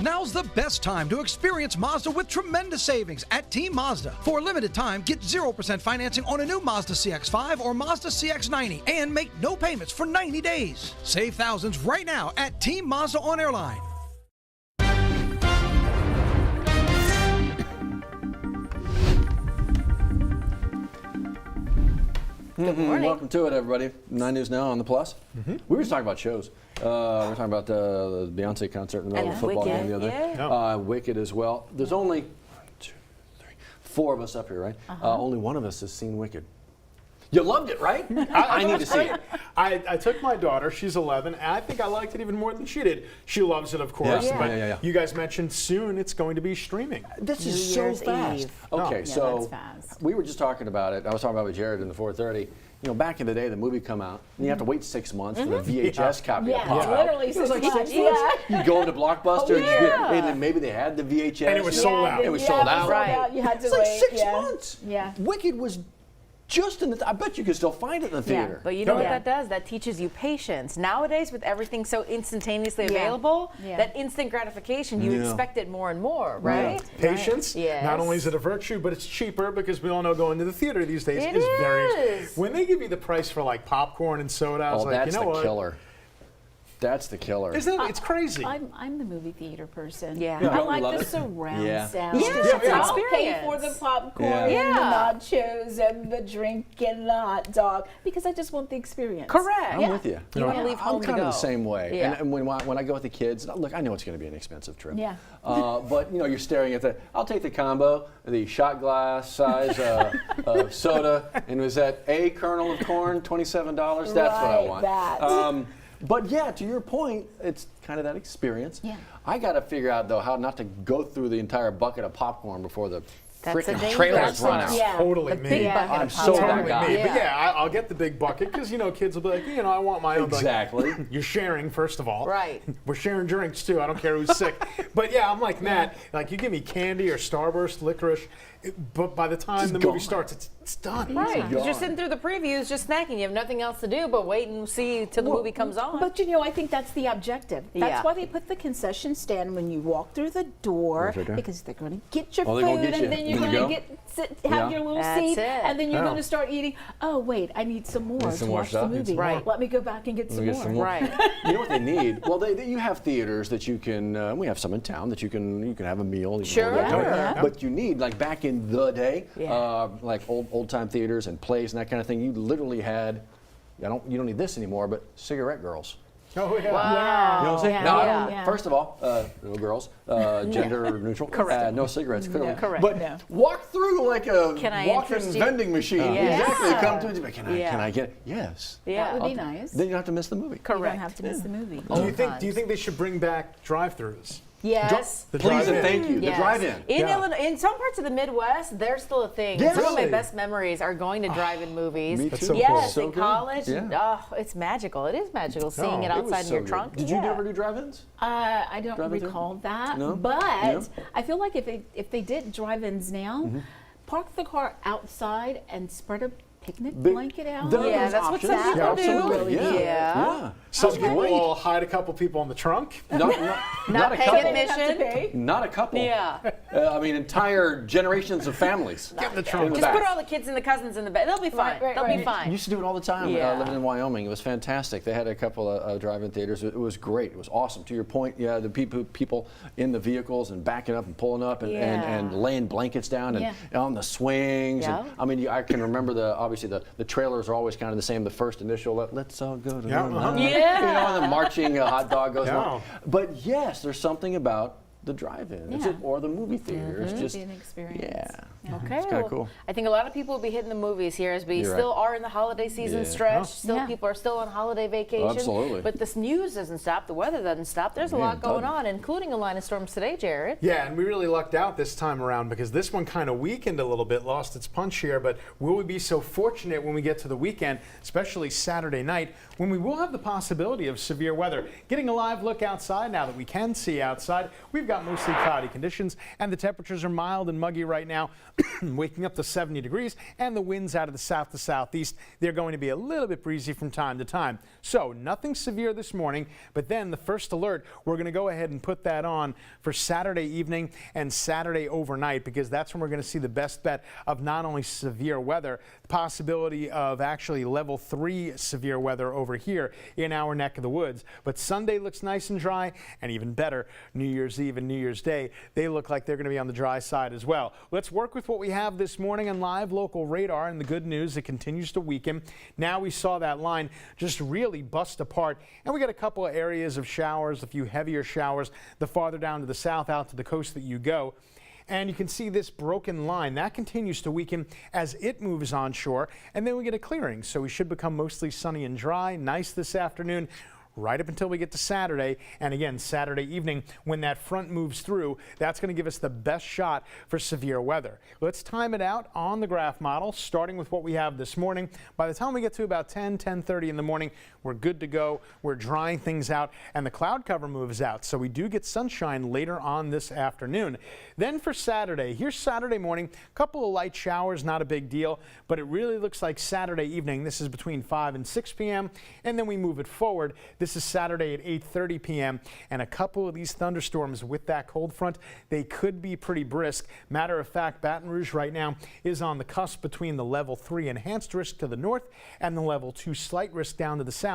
Now's the best time to experience Mazda with tremendous savings at Team Mazda. For a limited time, get 0% financing on a new Mazda CX-5 or Mazda CX-90 and make no payments for 90 days. Save thousands right now at Team Mazda on Airline. Good morning. Welcome to it, everybody. 9 News Now on the Plus. We were just talking about shows. We were talking about the Beyonce concert in the middle of the football game the other day. Wicked as well. There's only 1, 2, 3, 4 of us up here, right? Only one of us has seen Wicked. You loved it, right? I need to see it. I took my daughter, she's 11, and I think I liked it even more than she did. She loves it, of course, but you guys mentioned soon it's going to be streaming. This is so fast. Okay, so we were just talking about it. I was talking about it with Jared in the 4:30. You know, back in the day, the movie come out, and you have to wait 6 months for the VHS copy to pop out. Literally it was like 6 months. You'd go into Blockbuster, and then maybe they had the VHS. And it was sold out. It was sold out. Right. You had to it's wait. Like 6 months. Yeah. Wicked was just in the. I bet you could still find it in the theater. But you know what that does? That teaches you patience. Nowadays, with everything so instantaneously available, that instant gratification, you expect it more and more, right? Patience. Yes. Not only is it a virtue, but it's cheaper because we all know going to the theater these days is very. When they give you the price for like popcorn and soda, I was like, you know what? That's the killer. That's the killer. Isn't it? It's crazy. I'm the movie theater person. Yeah. I like the surround sound. I'll pay for the popcorn and the nachos and the drink and the hot dog because I just want the experience. Correct. I'm with you. You want to leave home I'm kind to go. of the same way. And when I go with the kids, look, I know it's going to be an expensive trip. Yeah. But you know, you're staring at I'll take the combo, the shot glass size soda, and was that a kernel of corn, $27? That's what I want. But yeah, to your point, it's kind of that experience. Yeah. I got to figure out, though, how not to go through the entire bucket of popcorn before the freaking trailers run out. Yeah. Totally me. I'm so that guy. Me. But I'll get the big bucket because, you know, kids will be like, you know, I want my own. Exactly. Like, you're sharing, first of all. Right. We're sharing drinks, too. I don't care who's sick. But yeah, I'm like Matt. Like, you give me candy or Starburst, licorice, but by the time the movie starts, it's done. Right. Because you're sitting through the previews, just snacking. You have nothing else to do but wait and see till the movie comes on. But you know, I think that's the objective. That's why they put the concession stand when you walk through the door because they're going to get your food and then you're going to have your little seat and then you're going to start eating. Oh wait, I need some more to watch the movie. Right. Let me go back and get some more. Right. You know what they need? Well, you have theaters that you can. We have some in town that you can have a meal. Sure. But you need, like back in the day, like old time theaters and plays and that kind of thing. You literally had. You don't need this anymore, but cigarette girls. Oh, yeah. Wow. You know what I'm saying? First of all, little girls, gender neutral. Correct. No cigarettes, clearly. Correct. But walk through like a walk-in vending machine. Exactly. Come to it. Can I get it? Yes. Yeah. That would be nice. Then you don't have to miss the movie. Correct. You don't have to miss the movie. Do you think they should bring back drive-thrus? Yes. Please and thank you. The drive-in. In Illinois, in some parts of the Midwest, they're still a thing. Yes. Some of my best memories are going to drive-in movies. Me too. Yes, So in good. college. Oh, it's magical. It is magical seeing it outside in your trunk. Did you ever do drive-ins? I don't recall that. No? But I feel like if they did drive-ins now, park the car outside and spread a picnic blanket out. That's what some people do. Yeah. Some people will hide a couple people in the trunk. Not a pay couple. admission. Not a couple. Yeah. I mean, entire generations of families. Get in the trunk. Just put all the kids and the cousins in the bed. They'll be fine. They'll be fine. I used to do it all the time living in Wyoming. It was fantastic. They had a couple of drive-in theaters. It was great. It was awesome. To your point, the people in the vehicles and backing up and pulling up and laying blankets down and on the swings. And, I mean, I can remember obviously the trailers are always kind of the same. The first initial, let's all go to you know, and the marching hot dog goes on. But yes, there's something about the drive-in or the movie theater. It's just an experience. Okay, it's kind of cool. I think a lot of people will be hitting the movies here as we still are in the holiday season stretch. Still, people are still on holiday vacation. Absolutely. But this news doesn't stop. The weather doesn't stop. There's a lot going on, including a line of storms today, Jared. Yeah, and we really lucked out this time around because this one kind of weakened a little bit, lost its punch here. But will we be so fortunate when we get to the weekend, especially Saturday night, when we will have the possibility of severe weather? Getting a live look outside now that we can see outside, we've got got mostly cloudy conditions, and the temperatures are mild and muggy right now, waking up to 70 degrees, and the winds out of the south to southeast, they're going to be a little bit breezy from time to time. So nothing severe this morning, but then the first alert, we're going to go ahead and put that on for Saturday evening and Saturday overnight, because that's when we're going to see the best bet of not only severe weather, the possibility of actually level 3 severe weather over here in our neck of the woods. But Sunday looks nice and dry, and even better, New Year's Eve and New Year's Day, they look like they're going to be on the dry side as well. Let's work with what we have this morning on live local radar, and the good news, it continues to weaken. Now we saw that line just really bust apart, and we got a couple of areas of showers, a few heavier showers, the farther down to the south out to the coast that you go. And you can see this broken line that continues to weaken as it moves onshore, and then we get a clearing. So we should become mostly sunny and dry, nice this afternoon, right up until we get to Saturday. And again, Saturday evening, when that front moves through, that's going to give us the best shot for severe weather. Let's time it out on the graph model, starting with what we have this morning. By the time we get to about 10:30 in the morning, we're good to go. We're drying things out, and the cloud cover moves out. So we do get sunshine later on this afternoon. Then for Saturday, here's Saturday morning, a couple of light showers, not a big deal, but it really looks like Saturday evening. This is between 5 and 6 p.m., and then we move it forward. This is Saturday at 8:30 p.m. and a couple of these thunderstorms with that cold front, they could be pretty brisk. Matter of fact, Baton Rouge right now is on the cusp between the level 3 enhanced risk to the north and the level 2 slight risk down to the south.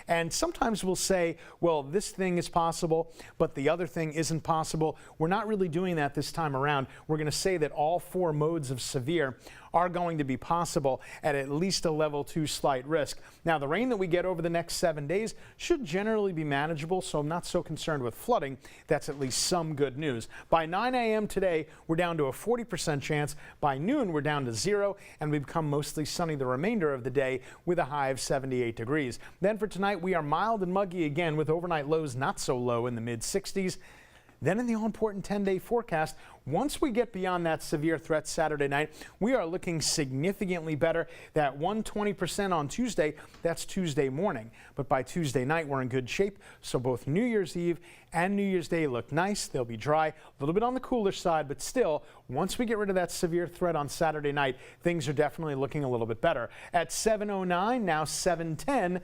And sometimes we'll say, well, this thing is possible, but the other thing isn't possible. We're not really doing that this time around. We're going to say that all 4 modes of severe are going to be possible at least a level 2 slight risk. Now, the rain that we get over the next 7 days should generally be manageable, so I'm not so concerned with flooding. That's at least some good news. By 9 a.m. today, we're down to a 40% chance. By noon, we're down to 0, and we become mostly sunny the remainder of the day with a high of 78 degrees. Then for tonight, we are mild and muggy again with overnight lows not so low in the mid-60s. Then in the all-important 10-day forecast, once we get beyond that severe threat Saturday night, we are looking significantly better. That 120% on Tuesday, that's Tuesday morning. But by Tuesday night, we're in good shape. So both New Year's Eve and New Year's Day look nice. They'll be dry, a little bit on the cooler side, but still, once we get rid of that severe threat on Saturday night, things are definitely looking a little bit better. At 7:09, now 7:10.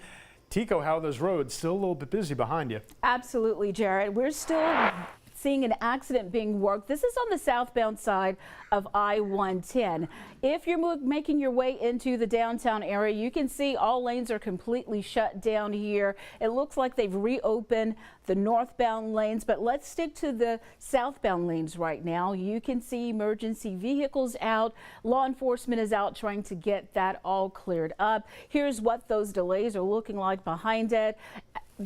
Tico, how are those roads? Still a little bit busy behind you. Absolutely, Jared. We're still seeing an accident being worked. This is on the southbound side of I-110. If you're making your way into the downtown area, you can see all lanes are completely shut down here. It looks like they've reopened the northbound lanes, but let's stick to the southbound lanes right now. You can see emergency vehicles out. Law enforcement is out trying to get that all cleared up. Here's what those delays are looking like behind it.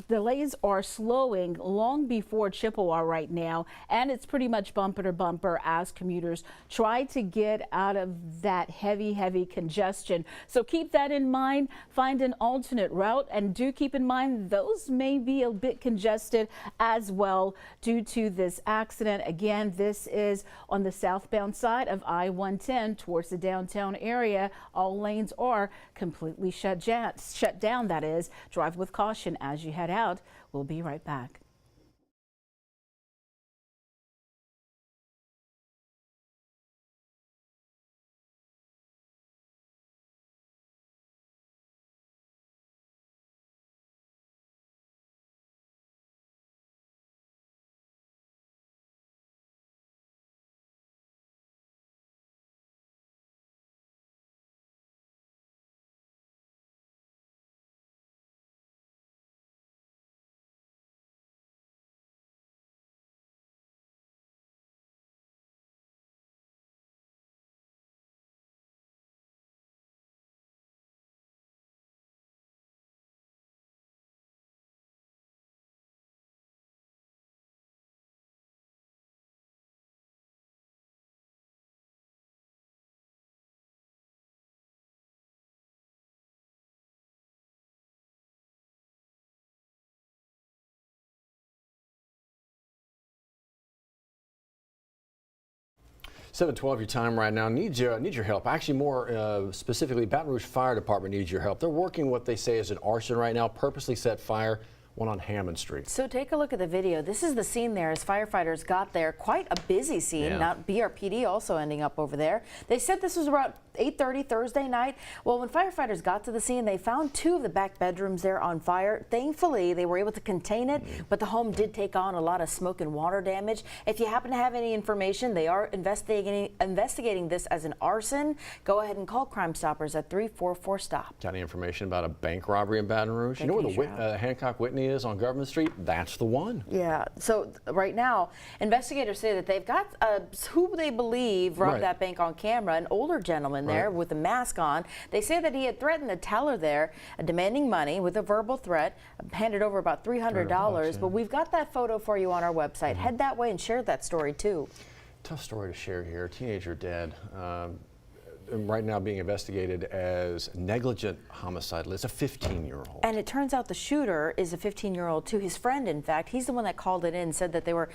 Delays are slowing long before Chippewa right now, and it's pretty much bumper to bumper as commuters try to get out of that heavy congestion. So keep that in mind. Find an alternate route, and do keep in mind those may be a bit congested as well due to this accident. Again, this is on the southbound side of I-110 towards the downtown area. All lanes are completely shut down, that is. Drive with caution as you head out. We'll be right back. $7:12 your time right now. Need your help. Actually, more specifically, Baton Rouge Fire Department needs your help. They're working what they say is an arson right now, purposely set fire one on Hammond Street. So take a look at the video. This is the scene there as firefighters got there. Quite a busy scene. Now BRPD also ending up over there. They said this was about 8:30 Thursday night. Well, when firefighters got to the scene, they found 2 of the back bedrooms there on fire. Thankfully, they were able to contain it, but the home did take on a lot of smoke and water damage. If you happen to have any information, they are investigating this as an arson. Go ahead and call Crime Stoppers at 344-STOP. Got any information about a bank robbery in Baton Rouge? You know where the Hancock Whitney is on Government Street? That's the one. Yeah. So right now, investigators say that they've got who they believe robbed that bank on camera, an older gentleman there with a mask on. They say that he had threatened the teller there, demanding money with a verbal threat, handed over about $300. But we've got that photo for you on our website. Head that way and share that story too. Tough story to share here. Teenager dead. Right now being investigated as negligent homicide. It's a 15-year-old. And it turns out the shooter is a 15-year-old too. His friend, in fact, he's the one that called it in, said that they were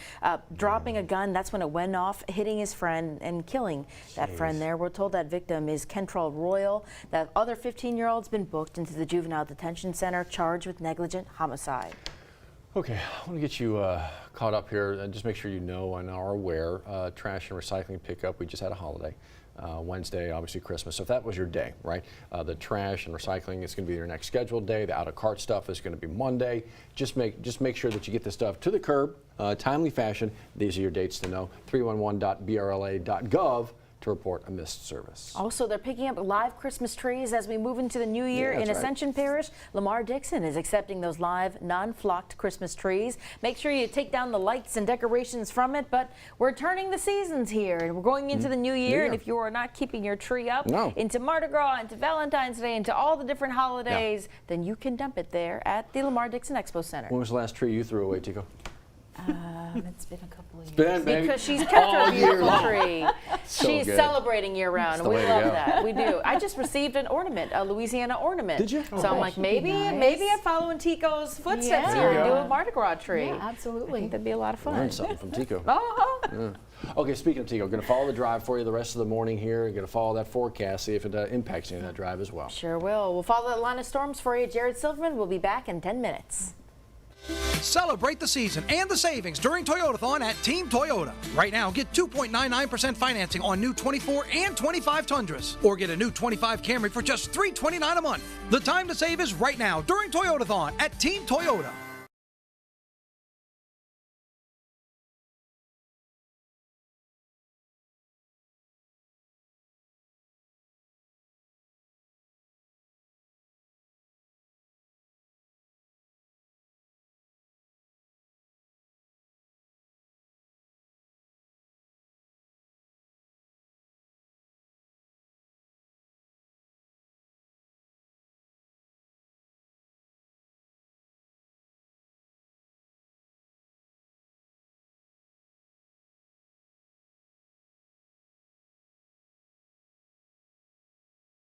dropping a gun. That's when it went off, hitting his friend and killing that friend there. We're told that victim is Kentrell Royal. That other 15-year-old's been booked into the Juvenile Detention Center, charged with negligent homicide. Okay, I want to get you caught up here and just make sure you know and are aware. Trash and recycling pickup, we just had a holiday. Wednesday, obviously Christmas. So if that was your day, right? The trash and recycling is going to be your next scheduled day. The out-of-cart stuff is going to be Monday. Just make sure that you get the stuff to the curb, timely fashion. These are your dates to know. 311.brla.gov to report a missed service. Also, they're picking up live Christmas trees as we move into the new year in Ascension Parish. Lamar Dixon is accepting those live, non-flocked Christmas trees. Make sure you take down the lights and decorations from it, but we're turning the seasons here and we're going into the new year, and if you are not keeping your tree up into Mardi Gras, into Valentine's Day, into all the different holidays, then you can dump it there at the Lamar Dixon Expo Center. When was the last tree you threw away, Tico? It's been a couple of years. Because she's kept her beautiful tree. She's celebrating year round. We love that. We do. I just received an ornament, a Louisiana ornament. Did you? So I'm like, maybe I'm following Tico's footsteps here and do a Mardi Gras tree. Yeah, absolutely. I think that'd be a lot of fun. Learned something from Tico. Oh. Okay, speaking of Tico, going to follow the drive for you the rest of the morning here. Going to follow that forecast, see if it impacts any of that drive as well. Sure will. We'll follow the line of storms for you. Jared Silverman will be back in 10 minutes. Celebrate the season and the savings during Toyotathon at Team Toyota. Right now, get 2.99% financing on new 24 and 25 Tundras, or get a new 25 Camry for just $329 a month. The time to save is right now during Toyotathon at Team Toyota.